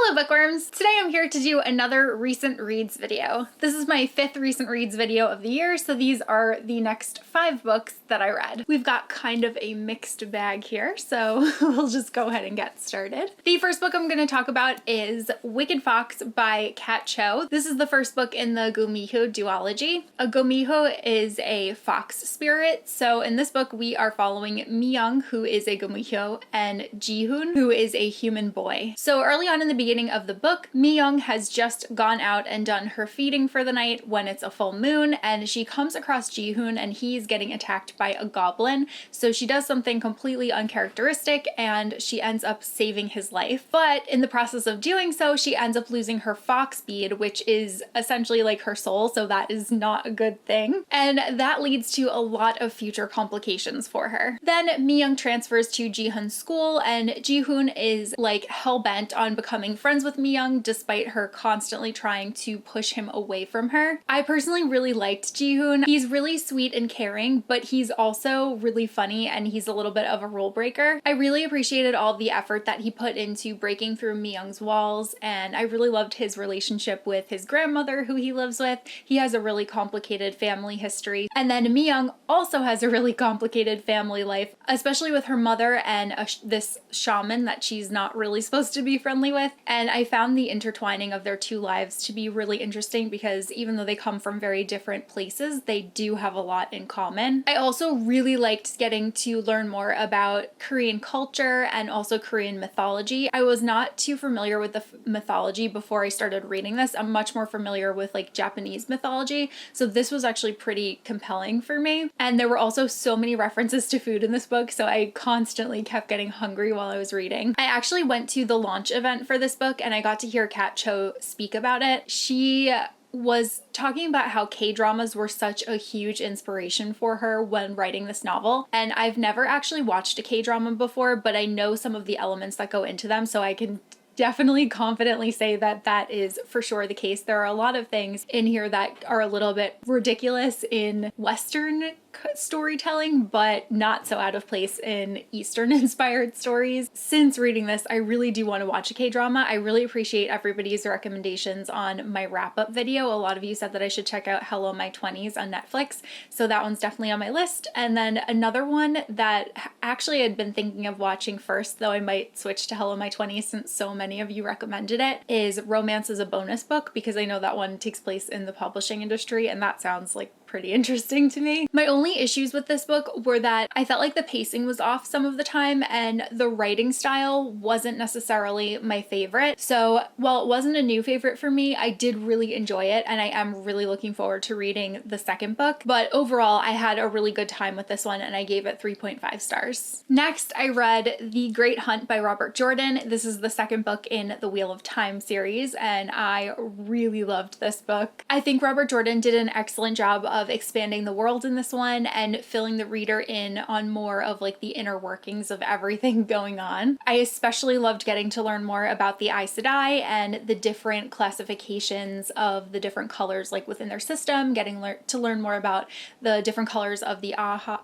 Hello bookworms! Today I'm here to do another recent reads video. This is my 5th recent reads video of the year, so these are the next 5 books that I read. We've got kind of a mixed bag here, so we'll just go ahead and get started. The first book I'm going to talk about is Wicked Fox by Kat Cho. This is the first book in the Gomiho duology. A Gomiho is a fox spirit, so in this book we are following Mi-young, who is a Gomiho, and Ji-hoon, who is a human boy. So early on in the beginning of the book, Mi-young has just gone out and done her feeding for the night when it's a full moon, and she comes across Ji-hoon and he's getting attacked by a goblin. So she does something completely uncharacteristic and she ends up saving his life. But in the process of doing so, she ends up losing her fox bead, which is essentially like her soul, so that is not a good thing. And that leads to a lot of future complications for her. Then Mi-young transfers to Ji-hoon's school, and Ji-hoon is like hell-bent on becoming friends with Mi-young despite her constantly trying to push him away from her. I personally really liked Ji-hoon. He's really sweet and caring, but he's also really funny and he's a little bit of a rule breaker. I really appreciated all the effort that he put into breaking through Mi-young's walls, and I really loved his relationship with his grandmother who he lives with. He has a really complicated family history, and then Mi-young also has a really complicated family life, especially with her mother and this shaman that she's not really supposed to be friendly with. And I found the intertwining of their two lives to be really interesting because even though they come from very different places, they do have a lot in common. I also really liked getting to learn more about Korean culture and also Korean mythology. I was not too familiar with the mythology before I started reading this. I'm much more familiar with like Japanese mythology, so this was actually pretty compelling for me. And there were also so many references to food in this book, so I constantly kept getting hungry while I was reading. I actually went to the launch event for this book and I got to hear Kat Cho speak about it. She was talking about how K-dramas were such a huge inspiration for her when writing this novel. And I've never actually watched a K-drama before, but I know some of the elements that go into them, so I can definitely confidently say that that is for sure the case. There are a lot of things in here that are a little bit ridiculous in Western storytelling, but not so out of place in Eastern inspired stories. Since reading this, I really do want to watch a K-drama. I really appreciate everybody's recommendations on my wrap-up video. A lot of you said that I should check out Hello My 20s on Netflix, so that one's definitely on my list. And then another one that actually I'd been thinking of watching first, though I might switch to Hello My 20s since so many of you recommended it, is Romance as a Bonus Book, because I know that one takes place in the publishing industry and that sounds like pretty interesting to me. My only issues with this book were that I felt like the pacing was off some of the time and the writing style wasn't necessarily my favorite. So while it wasn't a new favorite for me, I did really enjoy it and I am really looking forward to reading the second book. But overall, I had a really good time with this one and I gave it 3.5 stars. Next, I read The Great Hunt by Robert Jordan. This is the second book in the Wheel of Time series and I really loved this book. I think Robert Jordan did an excellent job of expanding the world in this one and filling the reader in on more of like the inner workings of everything going on. I especially loved getting to learn more about the Aes Sedai and the different classifications of the different colors like within their system, getting to learn more about the different colors of the Aja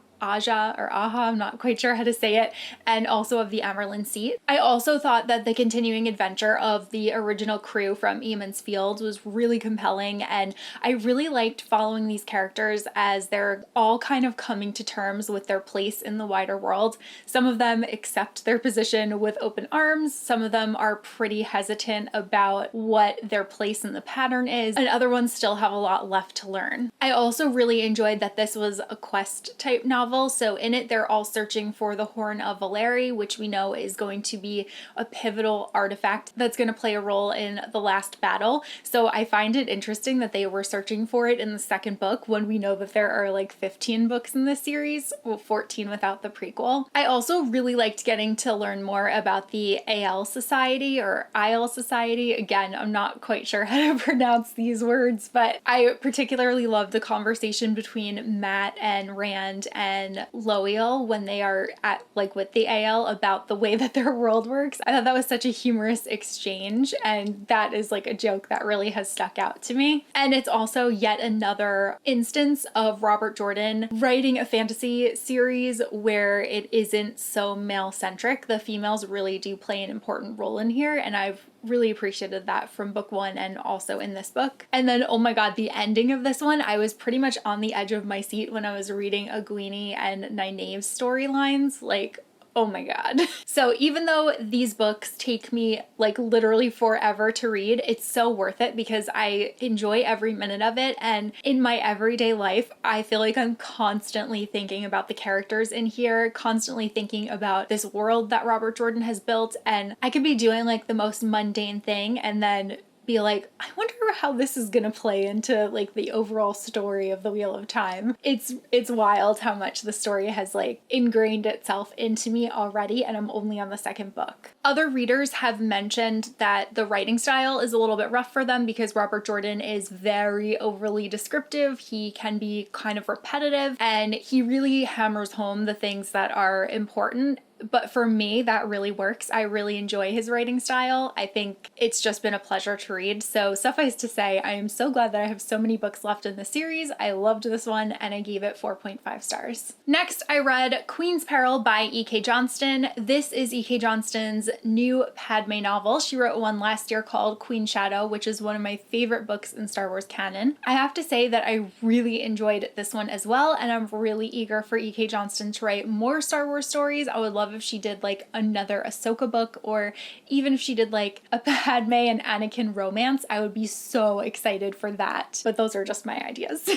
or Aha, I'm not quite sure how to say it, and also of the Amerlin Seat. I also thought that the continuing adventure of the original crew from Eamon's Field was really compelling, and I really liked following these characters as they're all kind of coming to terms with their place in the wider world. Some of them accept their position with open arms, some of them are pretty hesitant about what their place in the pattern is, and other ones still have a lot left to learn. I also really enjoyed that this was a quest type novel. So in it, they're all searching for the Horn of Valeri, which we know is going to be a pivotal artifact that's going to play a role in the last battle. So I find it interesting that they were searching for it in the second book when we know that there are like 15 books in this series, well, 14 without the prequel. I also really liked getting to learn more about the AL Society or IL Society. Again, I'm not quite sure how to pronounce these words, but I particularly loved the conversation between Matt and Rand and Loial when they are at like with the AL about the way that their world works. I thought that was such a humorous exchange, and that is like a joke that really has stuck out to me. And it's also yet another instance of Robert Jordan writing a fantasy series where it isn't so male-centric. The females really do play an important role in here, and I've really appreciated that from book one and also in this book. And then, oh my god, the ending of this one, I was pretty much on the edge of my seat when I was reading Egwene and Nynaeve's storylines. Like, oh my god. So even though these books take me like literally forever to read, it's so worth it because I enjoy every minute of it. And in my everyday life, I feel like I'm constantly thinking about the characters in here, constantly thinking about this world that Robert Jordan has built. And I could be doing like the most mundane thing and then be like, I wonder how this is gonna play into like the overall story of the Wheel of Time. It's wild how much the story has like ingrained itself into me already, and I'm only on the second book. Other readers have mentioned that the writing style is a little bit rough for them because Robert Jordan is very overly descriptive. He can be kind of repetitive, and he really hammers home the things that are important. But for me, that really works. I really enjoy his writing style. I think it's just been a pleasure to read. So suffice to say, I am so glad that I have so many books left in the series. I loved this one and I gave it 4.5 stars. Next, I read Queen's Peril by E.K. Johnston. This is E.K. Johnston's new Padme novel. She wrote one last year called Queen Shadow, which is one of my favorite books in Star Wars canon. I have to say that I really enjoyed this one as well, and I'm really eager for E.K. Johnston to write more Star Wars stories. I would love if she did like another Ahsoka book, or even if she did like a Padme and Anakin romance. I would be so excited for that. But those are just my ideas.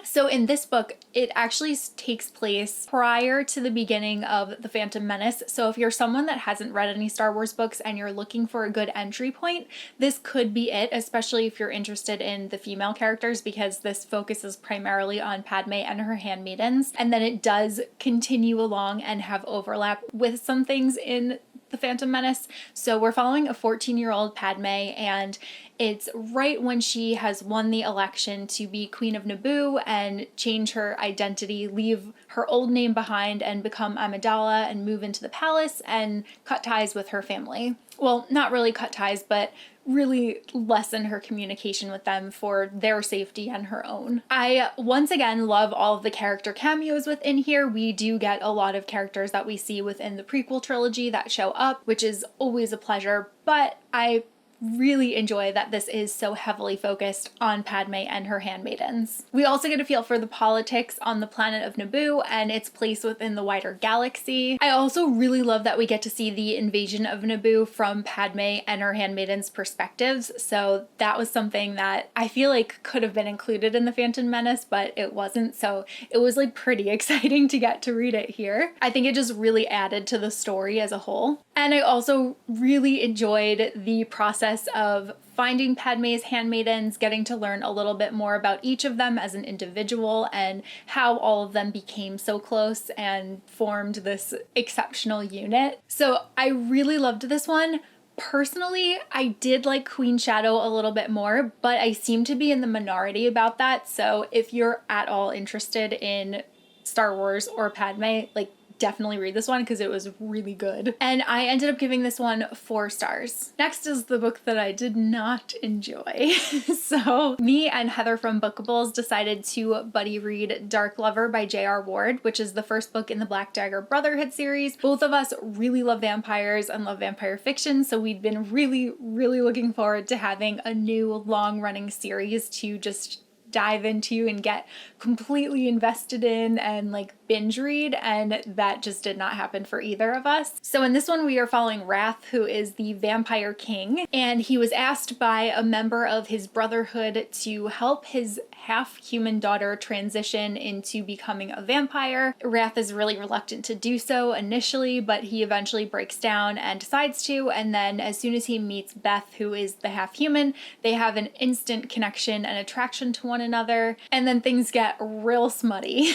So in this book, it actually takes place prior to the beginning of The Phantom Menace. So if you're someone that hasn't read any Star Wars books and you're looking for a good entry point, this could be it, especially if you're interested in the female characters, because this focuses primarily on Padme and her handmaidens. And then it does continue along and have overlap with some things in The Phantom Menace. So we're following a 14-year-old Padme, and it's right when she has won the election to be Queen of Naboo and change her identity, leave her old name behind and become Amidala and move into the palace and cut ties with her family. Well, not really cut ties, but really lessen her communication with them for their safety and her own. I once again love all of the character cameos within here. We do get a lot of characters that we see within the prequel trilogy that show up, which is always a pleasure, but I really enjoy that this is so heavily focused on Padme and her handmaidens. We also get a feel for the politics on the planet of Naboo and its place within the wider galaxy. I also really love that we get to see the invasion of Naboo from Padme and her handmaidens' perspectives. So that was something that I feel like could have been included in The Phantom Menace, but it wasn't. So it was like pretty exciting to get to read it here. I think it just really added to the story as a whole. And I also really enjoyed the process of finding Padme's handmaidens, getting to learn a little bit more about each of them as an individual and how all of them became so close and formed this exceptional unit. So I really loved this one. Personally, I did like Queen Shadow a little bit more, but I seem to be in the minority about that. So if you're at all interested in Star Wars or Padme, like, definitely read this one because it was really good. And I ended up giving this one 4 stars. Next is the book that I did not enjoy. So me and Heather from Bookables decided to buddy read Dark Lover by J.R. Ward, which is the first book in the Black Dagger Brotherhood series. Both of us really love vampires and love vampire fiction, so we'd been really looking forward to having a new long-running series to just dive into and get completely invested in and like binge read, and that just did not happen for either of us. So in this one we are following Wrath, who is the vampire king, and he was asked by a member of his brotherhood to help his half-human daughter transition into becoming a vampire. Wrath is really reluctant to do so initially, but he eventually breaks down and decides to, and then as soon as he meets Beth, who is the half-human, they have an instant connection and attraction to one another, and then things get real smutty.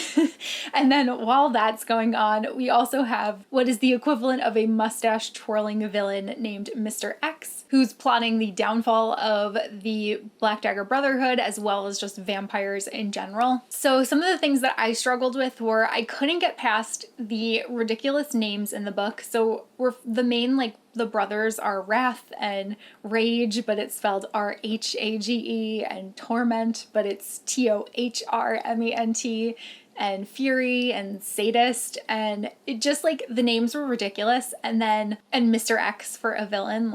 And then while that's going on, we also have what is the equivalent of a mustache twirling villain named Mr. X, who's plotting the downfall of the Black Dagger Brotherhood as well as just vampires in general. So some of the things that I struggled with were I couldn't get past the ridiculous names in the book. So the main the brothers are Wrath and Rage, but it's spelled R-H-A-G-E, and Torment, but it's T-O-H-R-M-E-N-T, and Fury and Sadist, and it just the names were ridiculous. And Mr. X for a villain,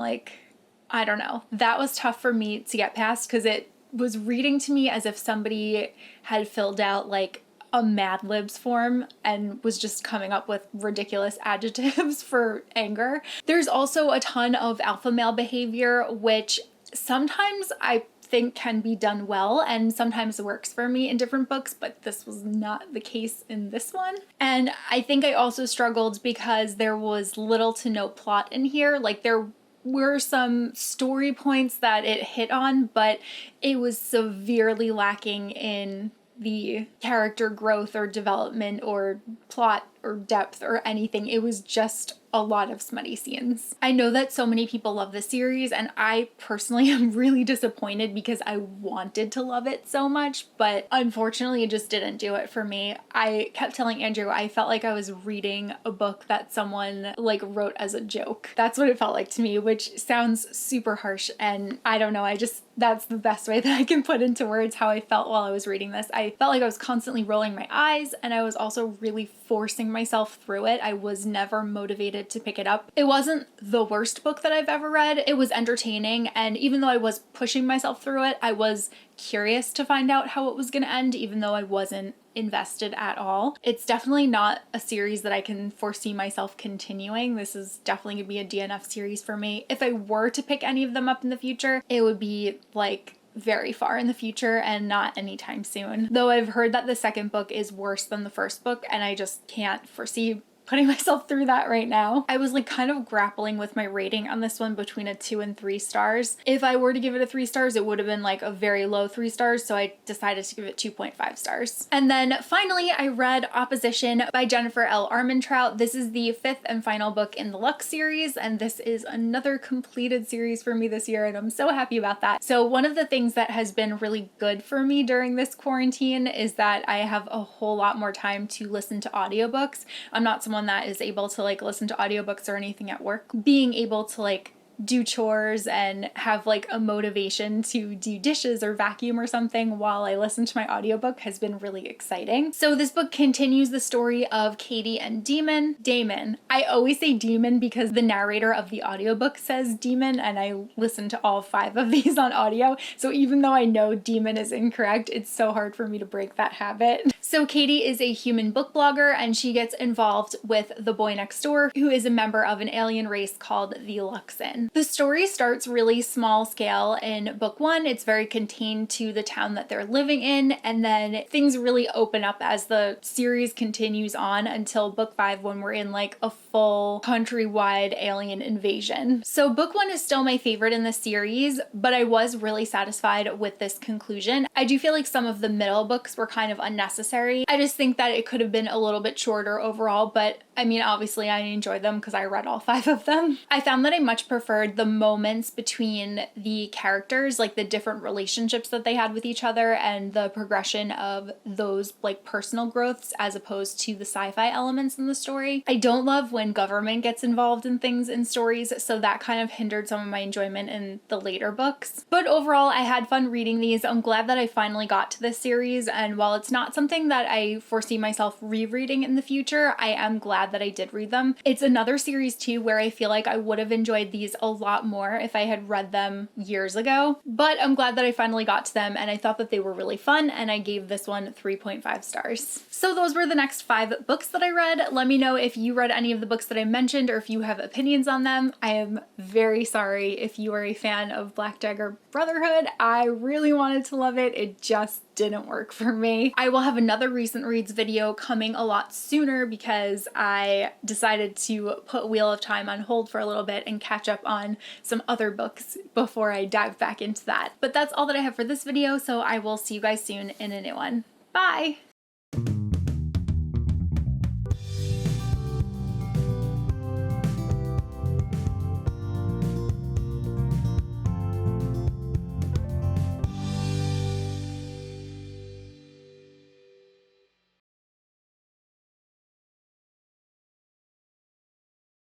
I don't know. That was tough for me to get past because it was reading to me as if somebody had filled out like a Mad Libs form and was just coming up with ridiculous adjectives for anger. There's also a ton of alpha male behavior, which sometimes I think can be done well and sometimes works for me in different books, but this was not the case in this one. And I think I also struggled because there was little to no plot in here. Like there were some story points that it hit on, but it was severely lacking in the character growth or development or plot or depth or anything. It was just a lot of smutty scenes. I know that so many people love this series, and I personally am really disappointed because I wanted to love it so much, but unfortunately it just didn't do it for me. I kept telling Andrew I felt like I was reading a book that someone like wrote as a joke. That's what it felt like to me, which sounds super harsh, and I don't know, that's the best way that I can put into words how I felt while I was reading this. I felt like I was constantly rolling my eyes, and I was also really forcing myself through it. I was never motivated to pick it up. It wasn't the worst book that I've ever read. It was entertaining, and even though I was pushing myself through it, I was curious to find out how it was going to end, even though I wasn't invested at all. It's definitely not a series that I can foresee myself continuing. This is definitely going to be a DNF series for me. If I were to pick any of them up in the future, it would be like very far in the future and not anytime soon. Though I've heard that the second book is worse than the first book, and I just can't foresee putting myself through that right now. I was like kind of grappling with my rating on this one between a 2 and 3 stars. If I were to give it a 3 stars, it would have been like a very low 3 stars, so I decided to give it 2.5 stars. And then finally, I read Opposition by Jennifer L. Armentrout. This is the 5th and final book in the Lux series, and this is another completed series for me this year, and I'm so happy about that. So one of the things that has been really good for me during this quarantine is that I have a whole lot more time to listen to audiobooks. I'm not someone that is able to like listen to audiobooks or anything at work. Being able to like do chores and have like a motivation to do dishes or vacuum or something while I listen to my audiobook has been really exciting. So this book continues the story of Katie and Damon. I always say Demon because the narrator of the audiobook says Demon, and I listen to all 5 of these on audio. So even though I know Demon is incorrect, it's so hard for me to break that habit. So Katie is a human book blogger, and she gets involved with the boy next door, who is a member of an alien race called the Luxon. The story starts really small scale in book 1. It's very contained to the town that they're living in, and then things really open up as the series continues on until book 5, when we're in like a full countrywide alien invasion. So book 1 is still my favorite in the series, but I was really satisfied with this conclusion. I do feel like some of the middle books were kind of unnecessary. I just think that it could have been a little bit shorter overall, but I mean, obviously I enjoyed them because I read all 5 of them. I found that I much preferred the moments between the characters, like the different relationships that they had with each other and the progression of those like personal growths as opposed to the sci-fi elements in the story. I don't love when government gets involved in things in stories, so that kind of hindered some of my enjoyment in the later books. But overall, I had fun reading these. I'm glad that I finally got to this series, and while it's not something that I foresee myself rereading in the future, I am glad that I did read them. It's another series too where I feel like I would have enjoyed these a lot more if I had read them years ago, but I'm glad that I finally got to them, and I thought that they were really fun, and I gave this one 3.5 stars. So those were the next 5 books that I read. Let me know if you read any of the books that I mentioned or if you have opinions on them. I am very sorry if you are a fan of Black Dagger Brotherhood. I really wanted to love it. It just didn't work for me. I will have another recent reads video coming a lot sooner because I decided to put Wheel of Time on hold for a little bit and catch up on some other books before I dive back into that. But that's all that I have for this video, so I will see you guys soon in a new one. Bye!